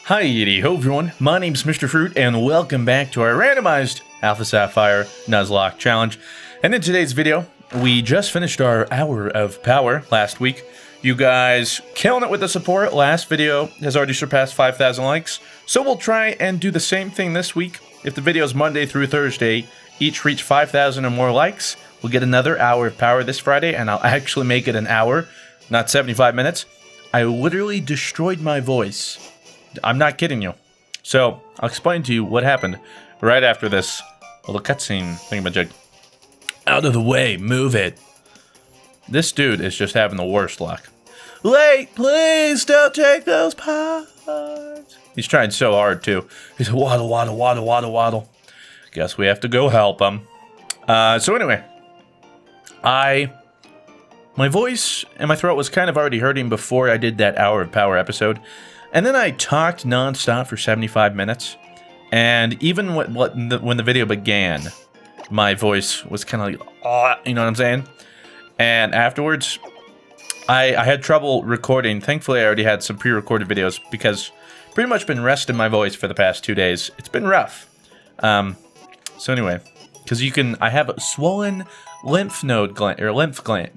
Hi, ho everyone, my name's Mr. Fruit, and welcome back to our randomized Alpha Sapphire Nuzlocke challenge. And in today's video, we just finished our hour of power last week. You guys killing it with the support. Last video has already surpassed 5,000 likes, so we'll try and do the same thing this week. If the videos Monday through Thursday each reach 5,000 or more likes, we'll get another hour of power this Friday, and I'll actually make it an hour, not 75 minutes. I literally destroyed my voice. I'm not kidding you. So, I'll explain to you what happened right after this little cutscene thingamajig. Out of the way, move it. This dude is just having the worst luck. Wait, please don't take those parts. He's trying so hard too. He's waddle, waddle, waddle, waddle, waddle. Guess we have to go help him. So anyway, my voice and my throat was kind of already hurting before I did that hour of power episode. And then I talked nonstop for 75 minutes, and even when the video began, my voice was kind of like, you know what I'm saying? And afterwards, I had trouble recording. Thankfully, I already had some pre-recorded videos because I've pretty much been resting my voice for the past 2 days. It's been rough. So anyway, because I have a swollen lymph node gland, or lymph gland,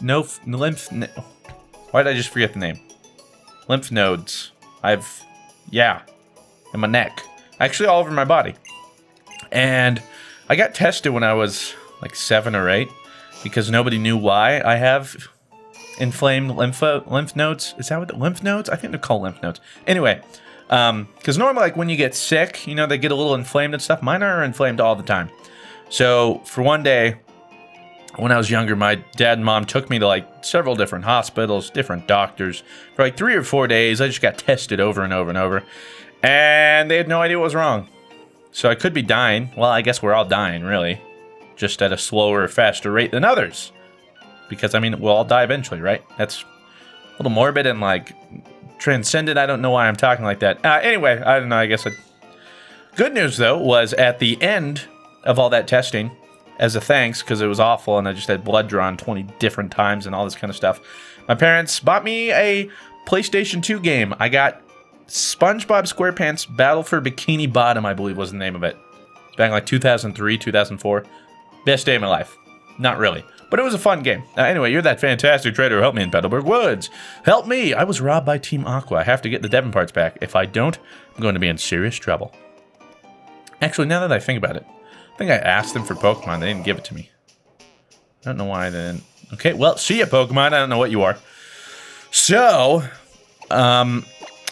why did I just forget the name? Lymph nodes. In my neck. Actually, all over my body. And I got tested when I was like 7 or 8 because nobody knew why I have inflamed lymph nodes. Is that what lymph nodes? I think they're called lymph nodes. Anyway, because normally, like when you get sick, you know, they get a little inflamed and stuff. Mine are inflamed all the time. So for one day, when I was younger, my dad and mom took me to like several different hospitals, different doctors. For like 3 or 4 days, I just got tested over and over and over. And they had no idea what was wrong. So I could be dying. Well, I guess we're all dying, really. Just at a slower, faster rate than others. Because, I mean, we'll all die eventually, right? That's a little morbid and like transcendent. I don't know why I'm talking like that. Anyway, I don't know, I guess. Good news, though, was at the end of all that testing, as a thanks, because it was awful and I just had blood drawn 20 different times and all this kind of stuff, my parents bought me a PlayStation 2 game. I got SpongeBob SquarePants Battle for Bikini Bottom, I believe was the name of it. Back in like 2003, 2004. Best day of my life. Not really. But it was a fun game. Anyway, you're that fantastic trader who helped me in Petalburg Woods. Help me! I was robbed by Team Aqua. I have to get the Devon parts back. If I don't, I'm going to be in serious trouble. Actually, now that I think about it, I think I asked them for Pokemon. They didn't give it to me. I don't know why they didn't. Okay, well, see ya, Pokemon. I don't know what you are. So, I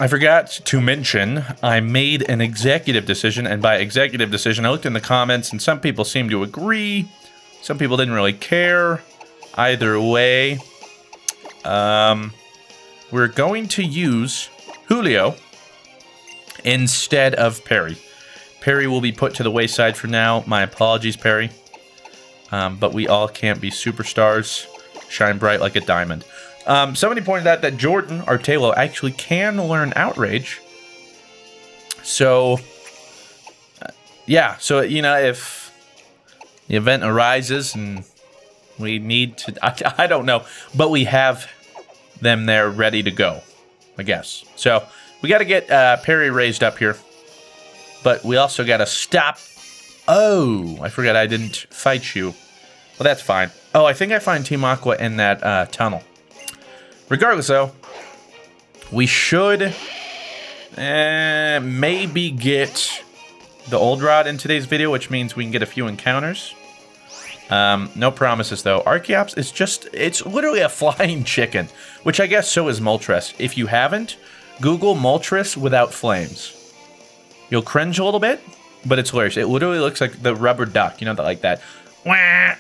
forgot to mention, I made an executive decision, and by executive decision, I looked in the comments, and some people seemed to agree. Some people didn't really care. Either way, we're going to use Julio instead of Perry. Perry will be put to the wayside for now. My apologies, Perry. But we all can't be superstars. Shine bright like a diamond. Somebody pointed out that Jordan Artelo actually can learn Outrage. So, yeah. So, you know, if the event arises and we need to... I don't know. But we have them there ready to go, I guess. So, we got to get Perry raised up here. But we also gotta stop... Oh, I forgot I didn't fight you. Well, that's fine. Oh, I think I find Team Aqua in that tunnel. Regardless, though, we should maybe get the Old Rod in today's video, which means we can get a few encounters. No promises, though. Archeops is just... It's literally a flying chicken, which I guess so is Moltres. If you haven't, Google Moltres without flames. You'll cringe a little bit, but it's hilarious. It literally looks like the rubber duck, you know, like that.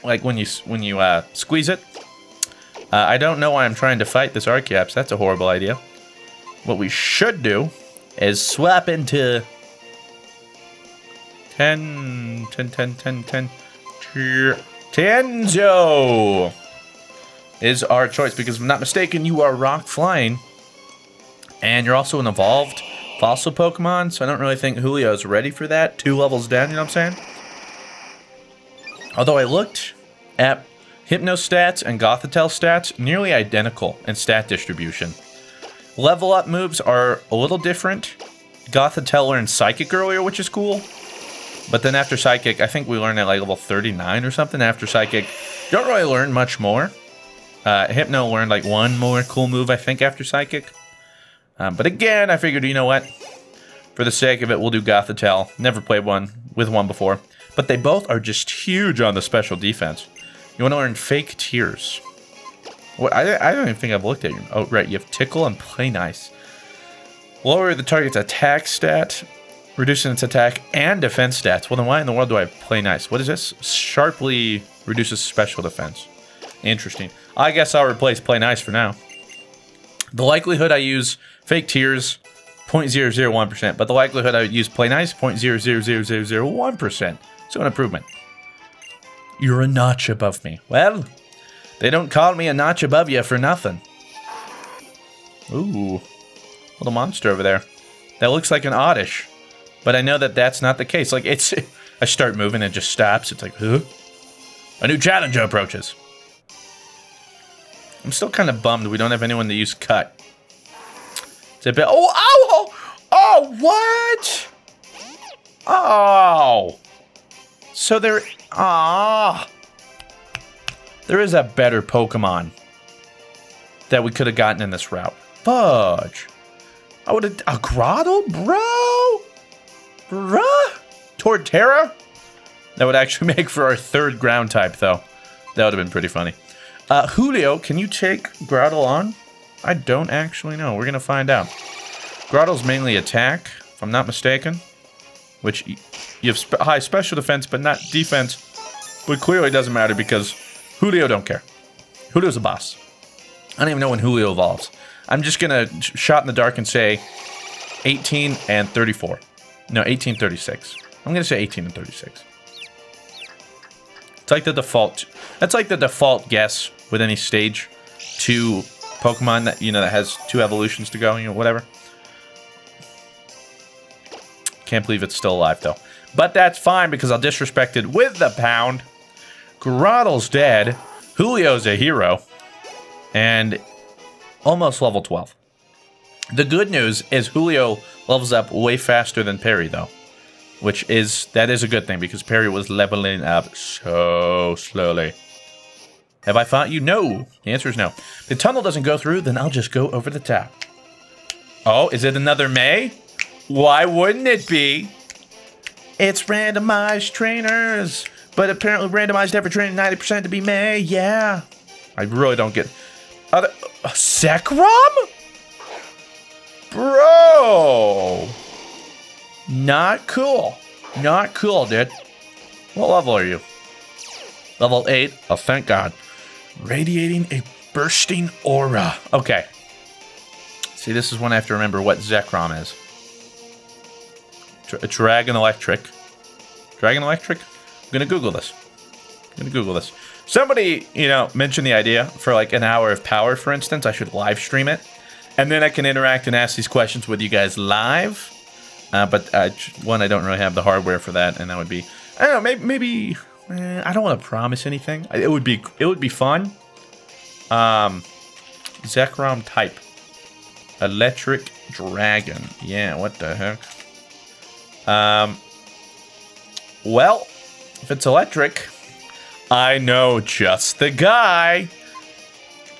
Like when you squeeze it. I don't know why I'm trying to fight this Archeops. That's a horrible idea. What we should do is swap into 10, Tenzo is our choice, because if I'm not mistaken, you are rock flying, and you're also an evolved fossil Pokemon, so I don't really think Julio is ready for that. 2 levels down, you know what I'm saying? Although I looked at Hypno stats and Gothitelle stats, nearly identical in stat distribution. Level up moves are a little different, Gothitelle learned Psychic earlier, which is cool. But then after Psychic, I think we learned at like level 39 or something. After Psychic, don't really learn much more. Hypno learned like one more cool move, I think, after Psychic. But again, I figured, you know what? For the sake of it, we'll do Gothitelle. Never played one with one before. But they both are just huge on the special defense. You want to learn Fake Tears. What? I don't even think I've looked at you. Oh, right. You have Tickle and Play Nice. Lower the target's attack stat, reducing its attack and defense stats. Well, then why in the world do I have Play Nice? What is this? Sharply reduces special defense. Interesting. I guess I'll replace Play Nice for now. The likelihood I use Fake Tears, 0.001%. But the likelihood I use Play Nice, 0.00001%. So an improvement. You're a notch above me. Well, they don't call me a notch above you for nothing. Ooh. Little monster over there. That looks like an Oddish. But I know that that's not the case. Like, it's... I start moving and it just stops. It's like, huh? A new challenger approaches. I'm still kind of bummed we don't have anyone to use Cut. It's a bit... Oh, ow! Oh, what? Oh. So there... Ah. There is a better Pokemon that we could have gotten in this route. Fudge. I would have... A Grottle? Bro? Bruh? Torterra? That would actually make for our third ground type, though. That would have been pretty funny. Julio, can you take Grottle on? I don't actually know. We're going to find out. Grottle's mainly attack, if I'm not mistaken. Which, you have high special defense, but not defense. But clearly doesn't matter because Julio don't care. Julio's a boss. I don't even know when Julio evolves. I'm just going to shot in the dark and say 18 and 34. No, 18, 36. I'm going to say 18 and 36. It's like the default. That's like the default guess with any stage 2 Pokemon that, you know, that has 2 evolutions to go, you know, whatever. Can't believe it's still alive, though. But that's fine because I'll disrespect it with the pound. Grottle's dead. Julio's a hero. And almost level 12. The good news is Julio levels up way faster than Perry, though. That is a good thing, because Perry was leveling up so slowly. Have I fought you? No. The answer is no. If the tunnel doesn't go through, then I'll just go over the top. Oh, is it another May? Why wouldn't it be? It's randomized trainers. But apparently randomized every trainer 90% to be May. Yeah. I really don't get... Zekrom? Bro! Not cool. Not cool, dude. What level are you? Level 8. Oh, thank God. Radiating a bursting aura. Okay. See, this is when I have to remember what Zekrom is. Dragon Electric. Dragon Electric? I'm gonna Google this. Somebody, you know, mentioned the idea for like an hour of power, for instance. I should live stream it. And then I can interact and ask these questions with you guys live. But one, I don't really have the hardware for that, and that would be, I don't know, maybe I don't want to promise anything. It would be fun. Zekrom type, Electric Dragon. Yeah, what the heck? Well, if it's electric, I know just the guy.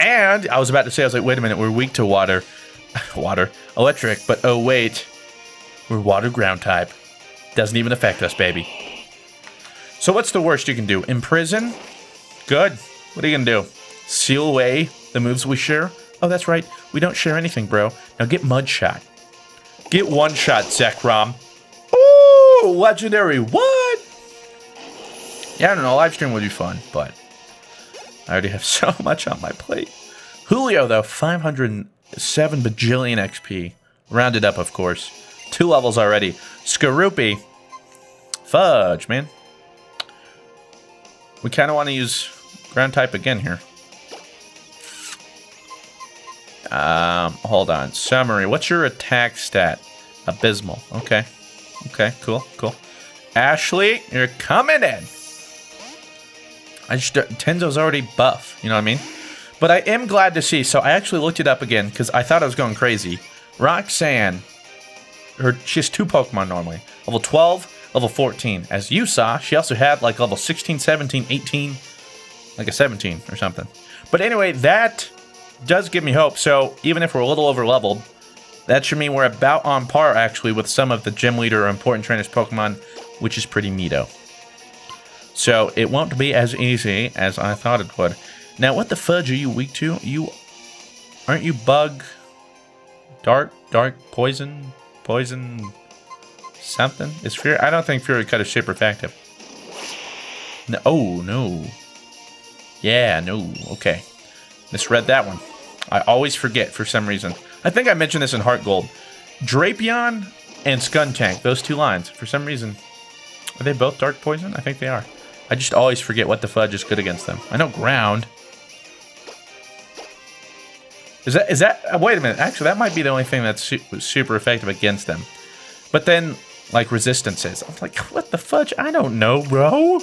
And I was about to say, I was like, wait a minute, we're weak to water. Electric, but oh wait, we're water ground type. Doesn't even affect us, baby. So what's the worst you can do? Imprison? Good. What are you gonna do? Seal away the moves we share? Oh, that's right. We don't share anything, bro. Now get Mud Shot. Get one shot, Zekrom. Ooh, legendary. What? Yeah, I don't know. Live stream would be fun, but I already have so much on my plate. Julio, though, 507 bajillion XP. Rounded up, of course. 2 levels already. Skorupi. Fudge, man. We kind of want to use ground type again here. Hold on. Summary. What's your attack stat? Abysmal. Okay. Okay, cool. Ashley, you're coming in. Tenzo's already buff, you know what I mean? But I am glad to see, so I actually looked it up again, because I thought I was going crazy. Roxanne she has 2 Pokemon normally. Level 12, level 14. As you saw, she also had like level 16, 17, 18, like a 17 or something. But anyway, that does give me hope. So even if we're a little over leveled, that should mean we're about on par actually with some of the gym leader or important trainers Pokemon, which is pretty neato. So it won't be as easy as I thought it would. Now, what the fudge are you weak to? Aren't you bug, dark, poison, something? Is Fury? I don't think Fury Cut is super effective. No, oh no. Yeah, no. Okay, misread that one. I always forget for some reason. I think I mentioned this in Heart Gold. Drapion and Skuntank, those 2 lines. For some reason, are they both dark poison? I think they are. I just always forget what the fudge is good against them. I know ground. Is that? Wait a minute. Actually, that might be the only thing that's super effective against them. But then, like resistances, I'm like, what the fudge? I don't know, bro.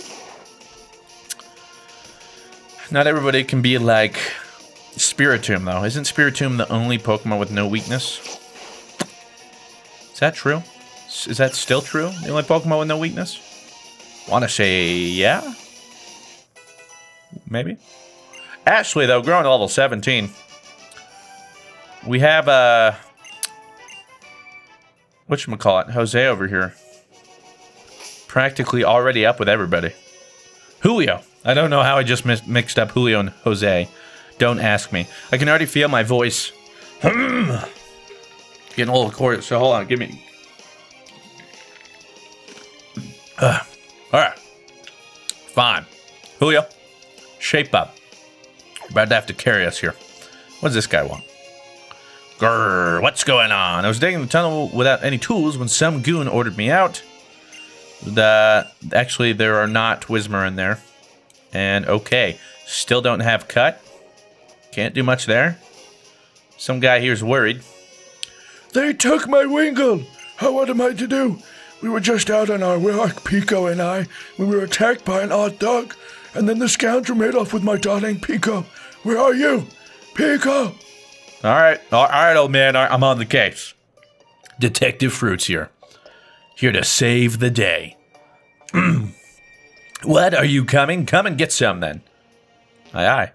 Not everybody can be like Spiritomb, though. Isn't Spiritomb the only Pokemon with no weakness? Is that true? Is that still true? The only Pokemon with no weakness? Want to say yeah? Maybe? Ashley, though, growing to level 17. We have, whatchamacallit, Jose over here. Practically already up with everybody. Julio. I don't know how I just mixed up Julio and Jose. Don't ask me. I can already feel my voice. Getting a little chord, so hold on, give me... Alright. Fine. Julio, shape up. You're about to have to carry us here. What does this guy want? Grrr, what's going on? I was digging the tunnel without any tools when some goon ordered me out. Actually, there are not Whismur in there. And okay, still don't have cut. Can't do much there. Some guy here's worried. They took my Wingull. What am I to do? We were just out on our walk, Pico and I. We were attacked by an odd dog, and then the scoundrel made off with my darling Pico. Where are you? Pico! All right, old man, I'm on the case. Detective Fruits here to save the day. What, are you coming? Come and get some, then. Aye, aye.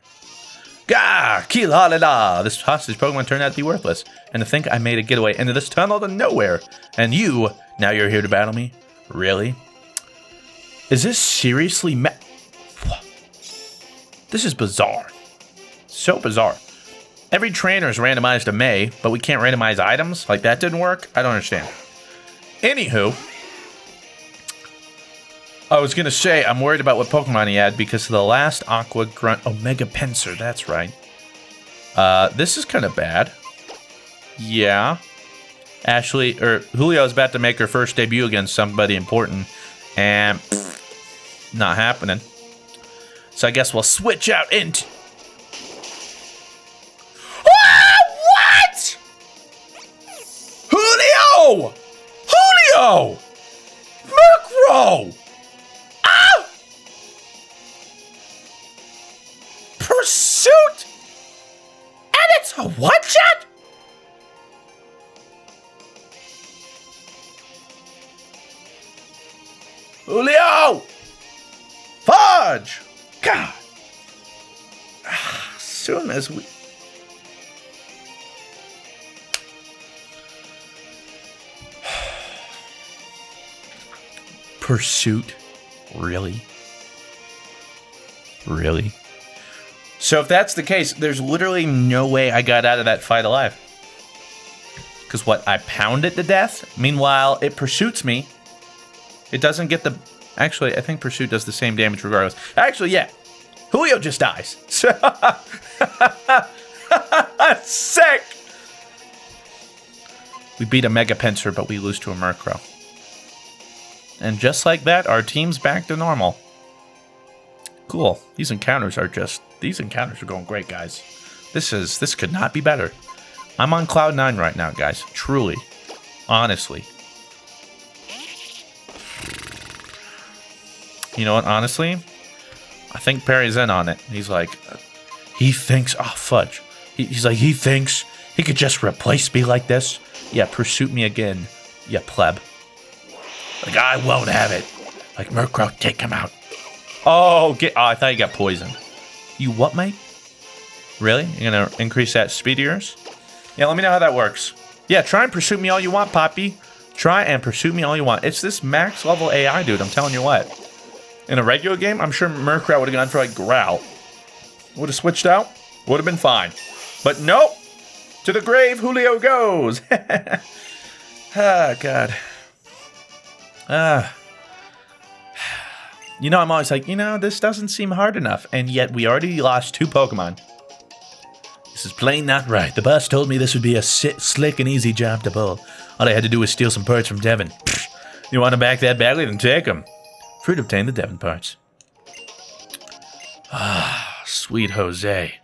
Gah! Kill la! This hostage Pokemon turned out to be worthless, and to think I made a getaway into this tunnel to nowhere. And you, now you're here to battle me? Really? Is this seriously This is bizarre. So bizarre. Every trainer is randomized to May, but we can't randomize items? Like, that didn't work? I don't understand. Anywho, I was going to say, I'm worried about what Pokemon he had because of the last Aqua Grunt... Omega Pinsir, that's right. This is kind of bad. Yeah. Julio's about to make her first debut against somebody important, and not happening. So I guess we'll switch out into... What? Julio! Murkrow! Pursuit? And it's a one-shot? Julio! Fudge! God. As soon as we... Pursuit? Really? Really? So if that's the case, there's literally no way I got out of that fight alive. Because what, I pound it to death? Meanwhile, it pursuits me. It doesn't get the... Actually, I think Pursuit does the same damage regardless. Actually, yeah. Julio just dies. Sick! We beat a Mega Pinsir, but we lose to a Murkrow. And just like that, our team's back to normal. Cool. These encounters are going great, guys. This could not be better. I'm on cloud 9 right now, guys. Truly. Honestly. You know what, honestly? I think Perry's in on it. He's like, he thinks, oh, fudge. He's like, he thinks he could just replace me like this? Yeah, pursuit me again. You pleb. Like, I won't have it. Like, Murkrow, take him out. Oh, I thought you got poisoned. You what, mate? Really? You're gonna increase that speed of yours? Yeah, let me know how that works. Yeah, try and pursue me all you want, Poppy. Try and pursue me all you want. It's this max level AI, dude. I'm telling you what. In a regular game, I'm sure Murkrow would have gone for, like, Growl. Would have switched out. Would have been fine. But nope. To the grave, Julio goes. Ah, God. You know, I'm always like, this doesn't seem hard enough. And yet we already lost 2 Pokemon. This is plain not right. The boss told me this would be a slick and easy job to pull. All I had to do was steal some parts from Devin. You want to back that badly? Then take them. Fruit obtained the Devin parts. Ah, sweet Jose.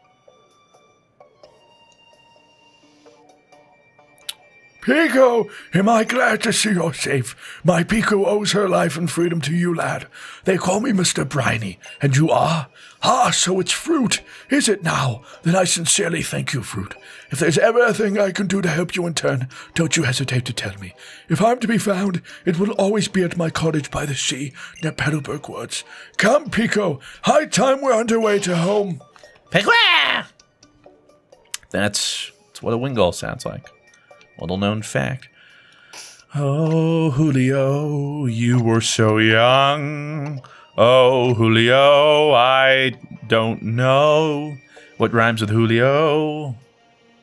Pico, am I glad to see you're safe. My Pico owes her life and freedom to you, lad. They call me Mr. Briny, and you are? Ah, so it's Fruit, is it now? Then I sincerely thank you, Fruit. If there's ever a thing I can do to help you in turn, don't you hesitate to tell me. If I'm to be found, it will always be at my cottage by the sea, near Petalburg Woods. Come, Pico, high time we're underway to home. Pico! That's what a Wingull sounds like. Little known fact. Oh, Julio, you were so young. Oh, Julio, I don't know what rhymes with Julio.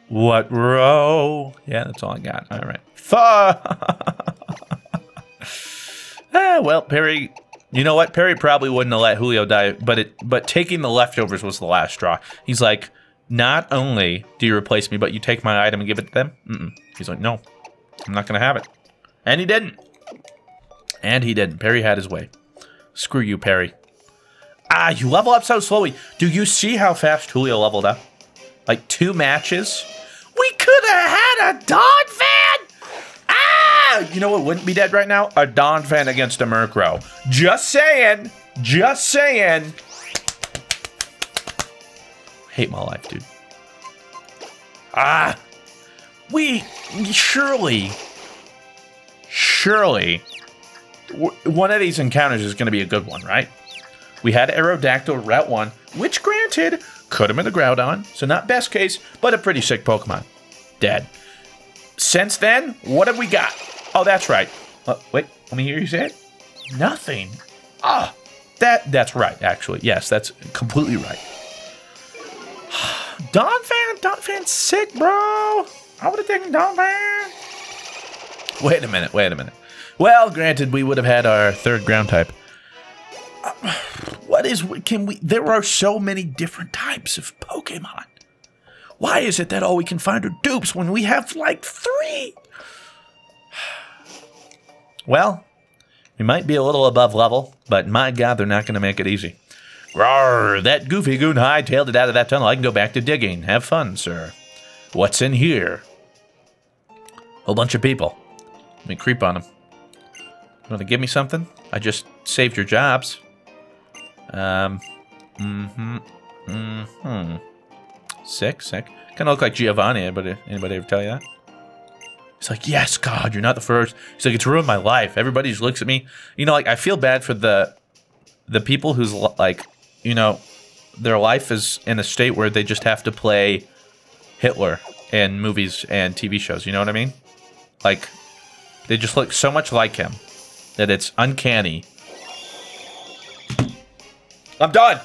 What row? Yeah, that's all I got. All right. Well, Perry. You know what? Perry probably wouldn't have let Julio die, but taking the leftovers was the last straw. He's like, not only do you replace me, but you take my item and give it to them? He's like, no, I'm not going to have it. And he didn't. Perry had his way. Screw you, Perry. Ah, you level up so slowly. Do you see how fast Julio leveled up? Like 2 matches? We could have had a Donphan! Ah! You know what wouldn't be dead right now? A Donphan against a Murkrow. Just saying. Just saying. Hate my life, dude. Surely, one of these encounters is going to be a good one, right? We had Aerodactyl Route 1, which granted, could have been the Groudon, so not best case, but a pretty sick Pokemon. Dead. Since then, what have we got? Oh, that's right. Wait, let me hear you say it. Nothing. That's right, actually. Yes, that's completely right. Donphan's sick, bro. I would have taken Donphan. Wait a minute. Well, granted, we would have had our 3rd ground type. There are so many different types of Pokemon. Why is it that all we can find are dupes when we have like 3? Well, we might be a little above level, but my God, they're not going to make it easy. Rawr, that goofy goon hightailed it out of that tunnel. I can go back to digging. Have fun, sir. What's in here? Whole bunch of people. Let me creep on them. You want to give me something? I just saved your jobs. Sick. Kind of look like Giovanni. Anybody ever tell you that? He's like, yes, God, you're not the first. He's like, it's ruined my life. Everybody just looks at me. Like, I feel bad for the people who's like, their life is in a state where they just have to play Hitler in movies and TV shows. You know what I mean? Like, they just look so much like him that it's uncanny. I'm done.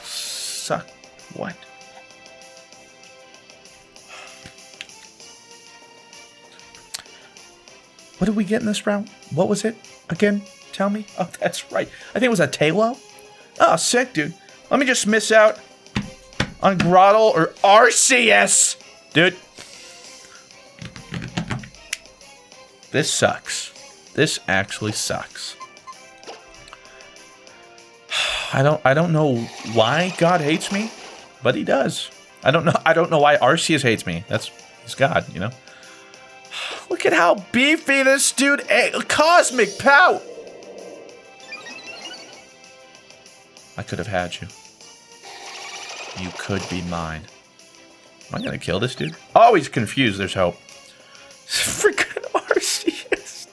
Suck. What? What did we get in this round? What was it again? Tell me. Oh, that's right. I think it was a Tailo. Oh, sick, dude. Let me just miss out on Grottle or Arceus. Dude. This sucks. This actually sucks. I don't know why God hates me, but he does. I don't know why Arceus hates me. He's God, you know? Look at how beefy this dude is. Cosmic Pout! I could have had you. You could be mine. Am I gonna kill this dude? Oh, he's confused. There's hope. Freaking Arceus.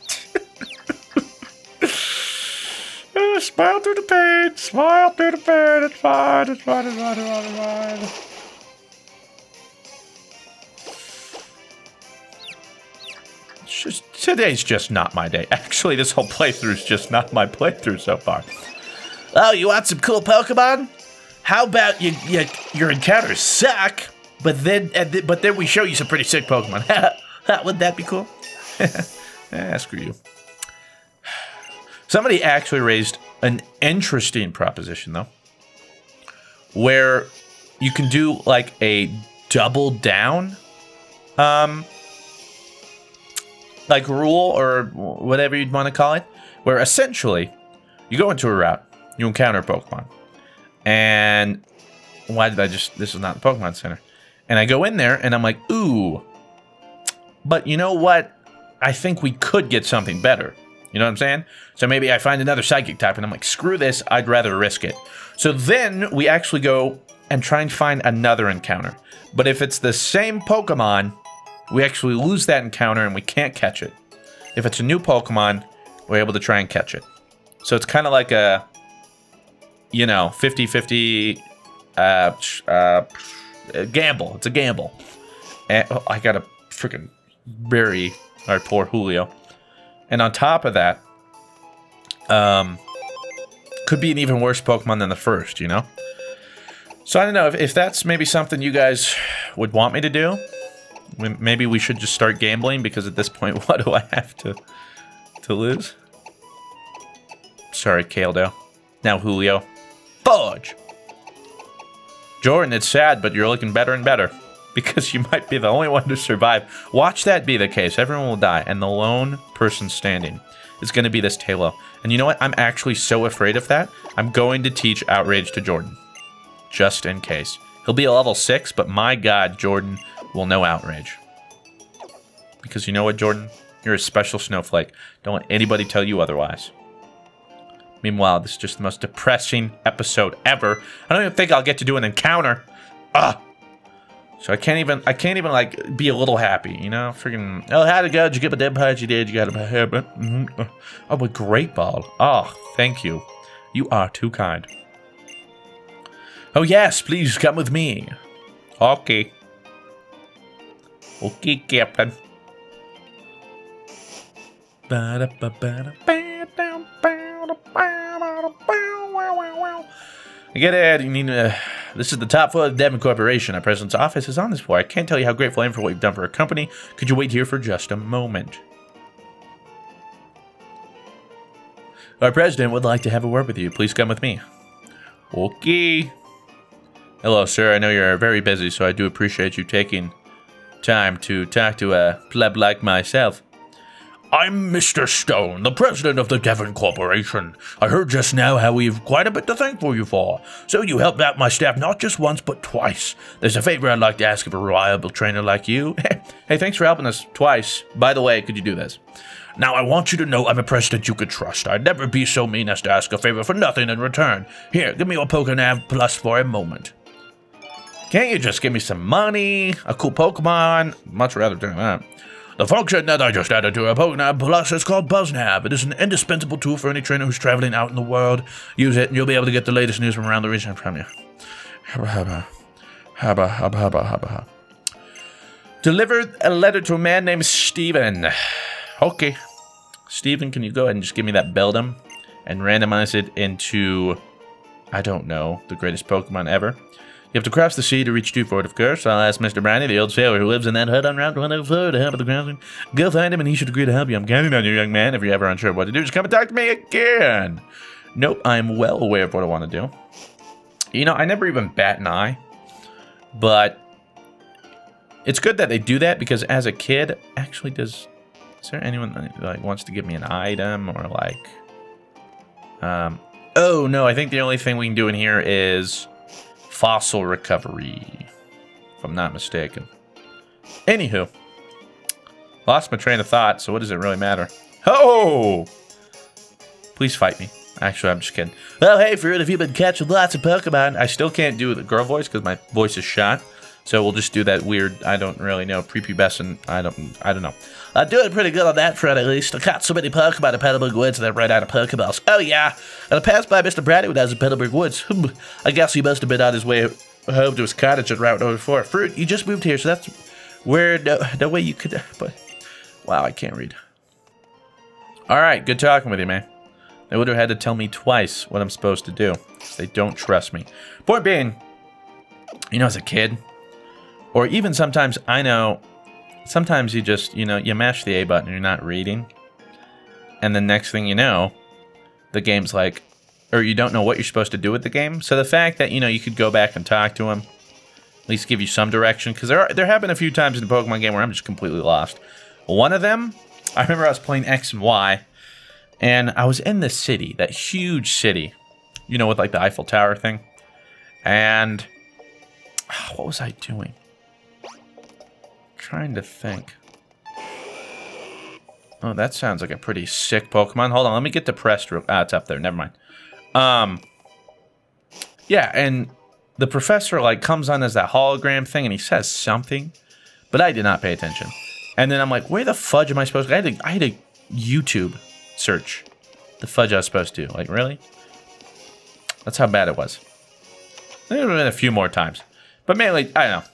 Smile through the pain. Smile through the pain. It's fine. It's fine. It's fine. It's fine. It's fine. Today's just not my day. Actually, this whole playthrough is just not my playthrough so far. Oh, you want some cool Pokemon? How about your encounters suck, but then we show you some pretty sick Pokemon. Wouldn't that be cool? Screw you. Somebody actually raised an interesting proposition, though, where you can do like a double down, like rule or whatever you'd want to call it, where essentially you go into a route, you encounter a Pokemon, and this is not the Pokemon Center, and I go in there and I'm like, ooh, but you know what? I think we could get something better. You know what I'm saying? So maybe I find another Psychic type and I'm like, screw this, I'd rather risk it. So then we actually go and try and find another encounter. But if it's the same Pokemon, we actually lose that encounter and we can't catch it. If it's a new Pokemon, we're able to try and catch it. So it's kind of like a, 50-50 gamble. It's a gamble. And I gotta freaking bury our poor Julio. And on top of that, could be an even worse Pokemon than the first, you know? So I don't know, if that's maybe something you guys would want me to do. Maybe we should just start gambling, because at this point, what do I have to lose? Sorry, Kael'do. Now Julio. Fudge! Jordan, it's sad, but you're looking better and better. Because you might be the only one to survive. Watch that be the case. Everyone will die. And the lone person standing is going to be this Tailo. And you know what? I'm actually so afraid of that. I'm going to teach Outrage to Jordan. Just in case. He'll be a level 6, but my god, Jordan will know Outrage. Because you know what, Jordan? You're a special snowflake. Don't let anybody tell you otherwise. Meanwhile, this is just the most depressing episode ever. I don't even think I'll get to do an encounter. Ugh. So I can't even like be a little happy, you know? Freaking, oh, how'd it go? Did you get my dead parts? You did. You got a hair, but oh, a great ball. Oh, thank you. You are too kind. Oh yes, please come with me. Okay. Okay, Captain. I get it. You need this is the top floor of the Devon Corporation. Our president's office is on this floor. I can't tell you how grateful I am for what you've done for our company. Could you wait here for just a moment? Our president would like to have a word with you. Please come with me. Okay. Hello, sir. I know you're very busy, so I do appreciate you taking time to talk to a pleb like myself. I'm Mr. Stone, the president of the Devon Corporation. I heard just now how we've quite a bit to thank for you for. So you helped out my staff not just once, but twice. There's a favor I'd like to ask of a reliable trainer like you. Hey, thanks for helping us twice. By the way, could you do this? Now, I want you to know I'm a president you could trust. I'd never be so mean as to ask a favor for nothing in return. Here, give me your Pokénav Plus for a moment. Can't you just give me some money, a cool Pokemon? Much rather do that. The function that I just added to a Pokénav Plus is called BuzzNav. It is an indispensable tool for any trainer who's traveling out in the world. Use it and you'll be able to get the latest news from around the region from you. Delivered a letter to a man named Steven. Okay. Steven, can you go ahead and just give me that Beldum and randomize it into, I don't know, the greatest Pokemon ever? You have to cross the sea to reach Dewford, of course. I'll ask Mr. Brownie, the old sailor who lives in that hut on Route 104, to help with the crossing. Go find him and he should agree to help you. I'm counting on you, young man. If you're ever unsure what to do, just come and talk to me again. Nope, I'm well aware of what I want to do. You know, I never even bat an eye. But it's good that they do that, because as a kid, actually is there anyone that like wants to give me an item or like... oh, no, I think the only thing we can do in here is... fossil recovery. I'm not mistaken. Anywho. Lost my train of thought, so what does it really matter? Oh! Please fight me. Actually, I'm just kidding. Well, hey, Fruit, if you've been catching lots of Pokemon, I still can't do the girl voice because my voice is shot. So we'll just do that weird, I don't really know, prepubescent, I don't know. I'm doing pretty good on that front, at least. I caught so many Pokemon in Petalburg Woods that I ran out of Pokeballs. Oh, yeah. And I passed by Mr. Brady when I was in Petalburg Woods. I guess he must have been on his way home to his cottage on Route 94. Fruit, you just moved here, so that's where no way you could... But wow, I can't read. All right, good talking with you, man. They would have had to tell me twice what I'm supposed to do. They don't trust me. Point being, you know, as a kid, or even sometimes, I know, sometimes you just, you know, you mash the A button and you're not reading. And the next thing you know, the game's like, or you don't know what you're supposed to do with the game. So the fact that, you know, you could go back and talk to him, at least give you some direction. Because there have been a few times in the Pokemon game where I'm just completely lost. One of them, I remember I was playing X and Y. And I was in this city, that huge city, you know, with like the Eiffel Tower thing. And what was I doing? Trying to think. Oh, that sounds like a pretty sick Pokemon. Hold on, let me get depressed. It's up there. Never mind. Yeah, and the professor like comes on as that hologram thing, and he says something, but I did not pay attention. And then I'm like, where the fudge am I supposed to? I had a YouTube search the fudge I was supposed to. Like, really? That's how bad it was. There have been a few more times, but mainly, I don't know.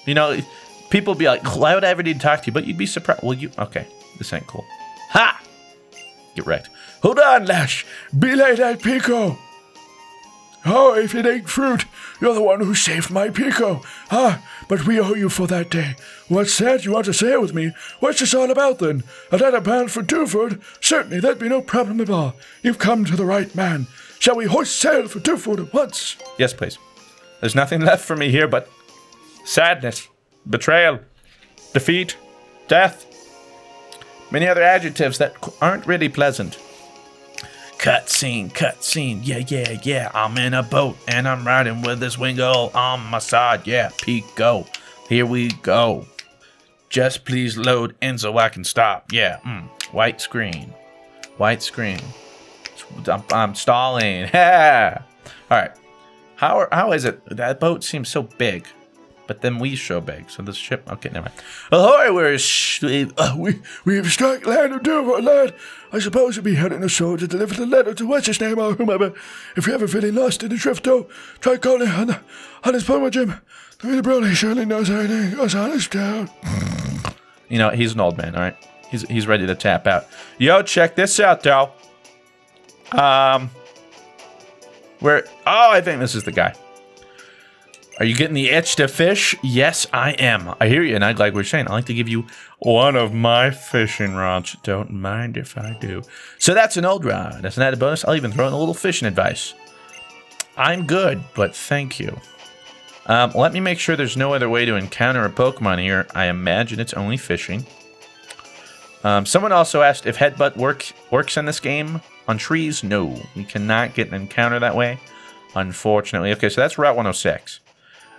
You know, people be like, why would I ever need to talk to you? But you'd be surprised. Well, okay, this ain't cool. Ha! Get wrecked. Hold on, Lash. Belay that Pico. Oh, if it ain't Fruit, you're the one who saved my Pico. But we owe you for that day. What's that? You want to say it with me? What's this all about, then? A letter bound for Dewford? Certainly, that'd be no problem at all. You've come to the right man. Shall we hoist sail for Dewford at once? Yes, please. There's nothing left for me here but sadness, betrayal, defeat, death. Many other adjectives that aren't really pleasant. Cutscene, yeah, I'm in a boat, and I'm riding with this Wingull on my side, yeah, Pico, here we go. Just please load in so I can stop, yeah, white screen. I'm stalling, yeah. Alright, how is it, that boat seems so big, but then we show big, so this ship, okay, never mind. Ahoy, we've struck land of Dover, lad. I suppose you'll be heading ashore to deliver the letter to what's-his-name or whomever. If you're ever feeling lost in the drift, though, try calling on his phone with Jim. The wee brother surely knows everything goes on his town. You know, he's an old man, all right? He's ready to tap out. Yo, check this out, though. I think this is the guy. Are you getting the itch to fish? Yes, I am. I hear you, and like we're saying, I like to give you one of my fishing rods. Don't mind if I do. So that's an old rod. That's an added bonus. I'll even throw in a little fishing advice. I'm good, but thank you. Let me make sure there's no other way to encounter a Pokemon here. I imagine it's only fishing. Someone also asked if Headbutt works in this game on trees. No, we cannot get an encounter that way, unfortunately. Okay, so that's Route 106.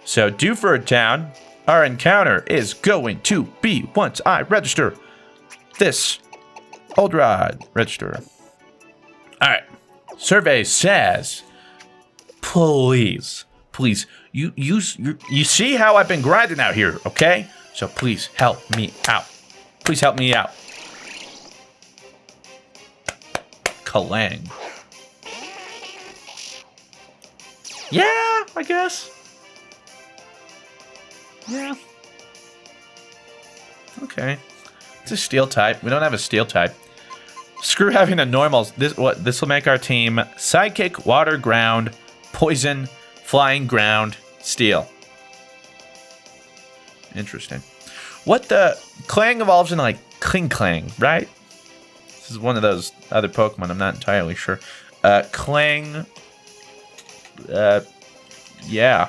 So, Dewford Town, our encounter is going to be once I register this old rod. Register. Alright. Survey says, please, you see how I've been grinding out here, okay? So please help me out. Please help me out. Kalang. Yeah, I guess. Yeah. Okay. It's a steel type. We don't have a steel type. Screw having a normal. This will make our team Psychic, Water, Ground, Poison, Flying, Ground, Steel. Interesting. What the Clang evolves into like Kling, right? This is one of those other Pokemon. I'm not entirely sure. Clang. Yeah.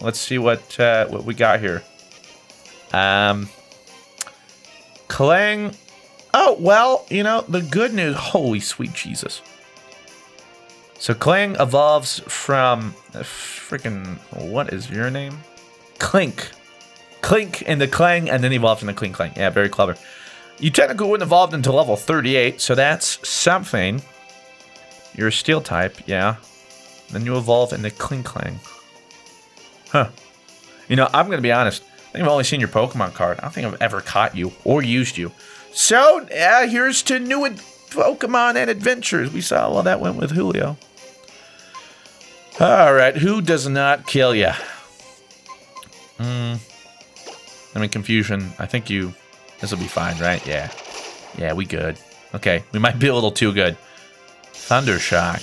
Let's see what we got here. Clang. Oh, well, you know, the good news. Holy sweet Jesus. So Clang evolves from freaking, what is your name? Clink. Clink into Clang, and then evolves into Clink Clang. Yeah, very clever. You technically wouldn't evolve until level 38, so that's something. You're a Steel type, yeah. Then you evolve into Clink Clang. Huh. You know, I'm going to be honest. I think I've only seen your Pokemon card. I don't think I've ever caught you or used you. So, here's to new Pokemon and adventures. We saw how that went with Julio. Alright, who does not kill ya? I'm in confusion. I think you... This will be fine, right? Yeah. Yeah, we good. Okay, we might be a little too good. Thundershock.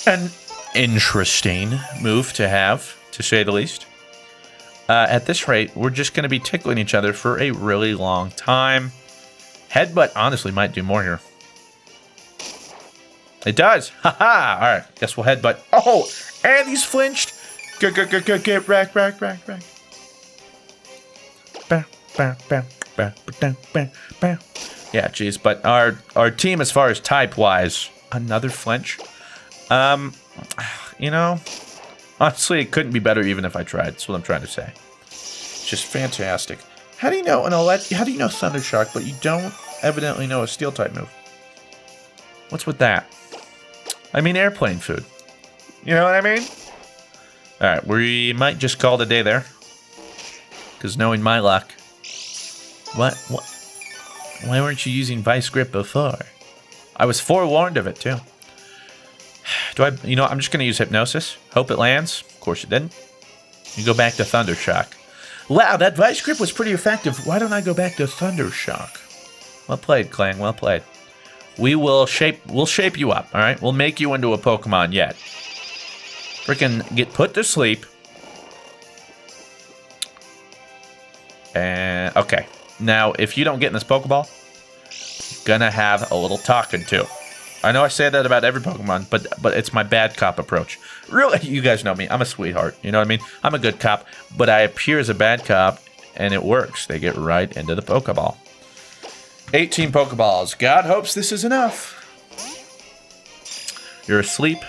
An interesting move to have, to say the least. At this rate, we're just going to be tickling each other for a really long time. Headbutt honestly might do more here. It does! Haha! Alright, guess we'll headbutt. Oh! And he's flinched! Get rack. Yeah, geez, but our team as far as type-wise, another flinch. You know, honestly, it couldn't be better even if I tried. That's what I'm trying to say. It's just fantastic. How do you know how do you know Thundershock, but you don't evidently know a Steel type move? What's with that? I mean, airplane food. You know what I mean? All right, we might just call it a day there. Because knowing my luck. What? Why weren't you using Vice Grip before? I was forewarned of it, too. You know, I'm just going to use Hypnosis. Hope it lands. Of course it didn't. You go back to Thundershock. Wow, that Vice Grip was pretty effective. Why don't I go back to Thundershock? Well played, Clang. Well played. We'll shape you up, all right? We'll make you into a Pokemon yet. Freaking get put to sleep. And okay. Now, if you don't get in this Pokeball, you're gonna have a little talking to. I know I say that about every Pokemon, but it's my bad cop approach. Really, you guys know me. I'm a sweetheart. You know what I mean? I'm a good cop, but I appear as a bad cop, and it works. They get right into the Pokeball. 18 Pokeballs. God hopes this is enough. You're asleep.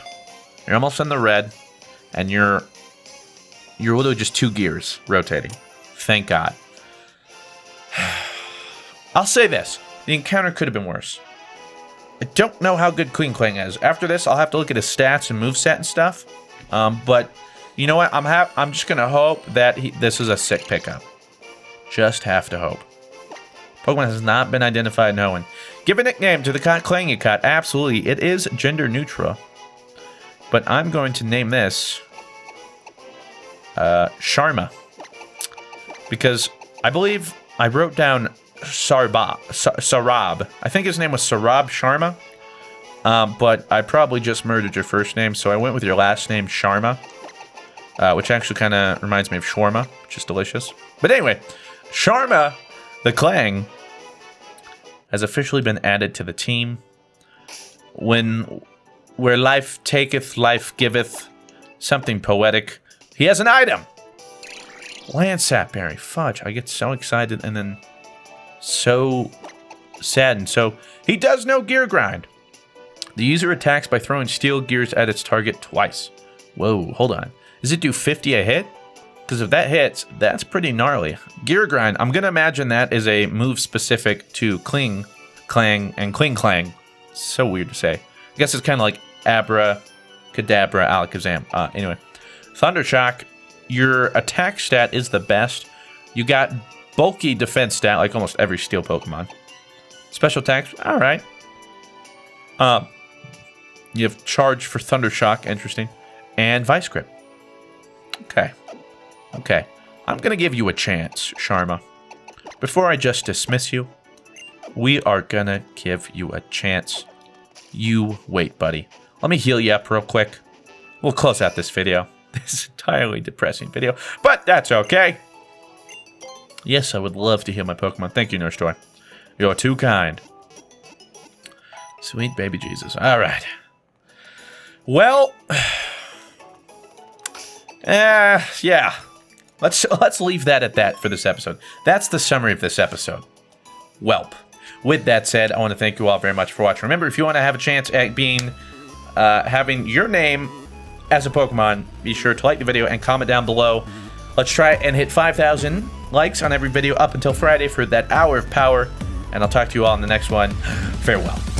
You're almost in the red, and you're literally just 2 gears rotating. Thank God. I'll say this. The encounter could have been worse. I don't know how good Clean Clang is. After this, I'll have to look at his stats and moveset and stuff. But you know what? I'm just going to hope that this is a sick pickup. Just have to hope. Pokemon has not been identified in Hoenn. Give a nickname to the Clang you caught. Absolutely. It is gender neutral. But I'm going to name this Sharma. Because I believe I wrote down Sarab. I think his name was Sarab Sharma. But I probably just murdered your first name, so I went with your last name, Sharma. Which actually kind of reminds me of shawarma, which is delicious. But anyway, Sharma, the Clang, has officially been added to the team. Where life taketh, life giveth, something poetic. He has an item! Land Sapberry. Fudge, I get so excited and then so saddened. So, he does no gear grind. The user attacks by throwing steel gears at its target twice. Whoa, hold on. Does it do 50 a hit? Because if that hits, that's pretty gnarly. Gear grind, I'm going to imagine that is a move specific to Cling, Clang, and Cling Clang. So weird to say. I guess it's kind of like Abra, Kadabra, Alakazam. Anyway, Thundershock, your attack stat is the best. You got bulky defense stat like almost every Steel Pokemon. Special attacks, all right. You have Charge for Thundershock, interesting. And Vice Grip. Okay. Okay. I'm going to give you a chance, Sharma. Before I just dismiss you, we are going to give you a chance. You wait, buddy. Let me heal you up real quick. We'll close out this video. This entirely depressing video, but that's okay. Yes, I would love to heal my Pokemon. Thank you, Nurse Joy. You're too kind. Sweet baby Jesus. All right. Well, yeah. Let's leave that at that for this episode. That's the summary of this episode. Welp. With that said, I want to thank you all very much for watching. Remember, if you want to have a chance at having your name as a Pokemon, be sure to like the video and comment down below. Let's try and hit 5,000 likes on every video up until Friday for that hour of power. And I'll talk to you all in the next one. Farewell.